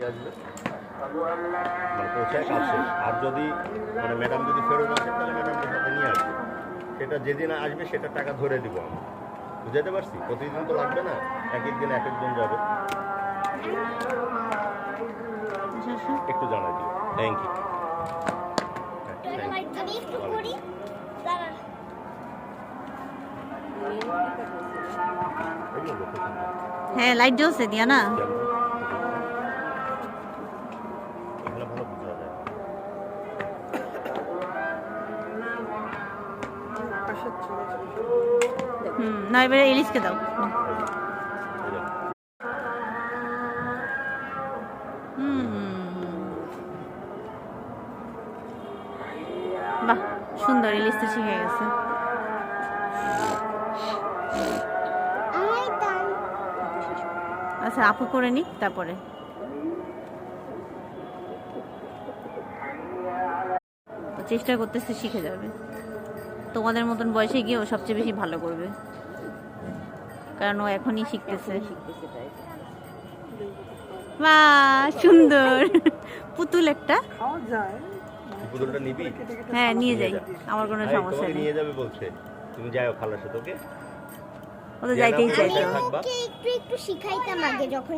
আসবে, মানে পৌঁছায় কাজ শেষ। আর যদি মানে ম্যাডাম যদি ফেরত আসে তাহলে ম্যাডামদের সাথে নিয়ে আসবে, সেটা যেদিন আসবে সেটা টাকা ধরে দিব আমি। বুঝাতে পারছি? প্রতিদিন তো লাগবে না, এক এক দিন এক একজন যাবে। একটু জানাই দিও। Thank you. হ্যাঁ, লাইট জ্বলছে দিয়া না। এখানে ভালো বোঝা যায়। না এবারে ইলিশকে দাও। বাহ, সুন্দর ইলিশ তো শিখে গেছে। আচ্ছা, আপু করে নি, তারপরে চেষ্টা করতেছে শিখে যাবে। তোমাদের মতন বয়সে গিয়ে ও সবচেয়ে বেশি ভালো করবে, কারণ ও এখনই শিখতেছে। বাহ, সুন্দর পুতুল একটা। পুতুলটা নিবি? হ্যাঁ, নিয়ে যাই, আমার কোনো সমস্যা নেই। নিয়ে যাবে বলছে, তুমি যাও খালার সাথে। ওকে, ও তো যাইতেই চাই। একটু একটু শিখাইতাম আগে যখন